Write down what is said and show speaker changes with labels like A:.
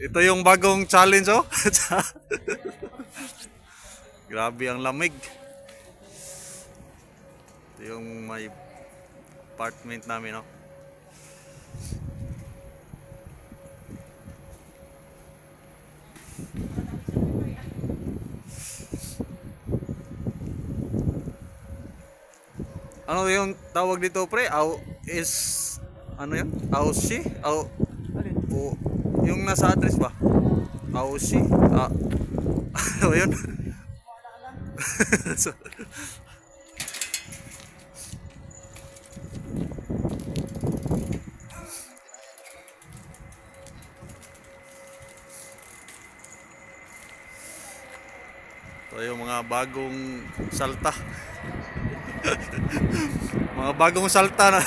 A: Ito yung bagong challenge, oh. Grabe ang lamig. Ito yung may apartment namin, oh. Ano yung tawag dito, pre? Ano yun? Aushi? O, yung nasa address ba? Aushi? Ano yun? So, ito yung mga bagong salta. Mga bagong salta na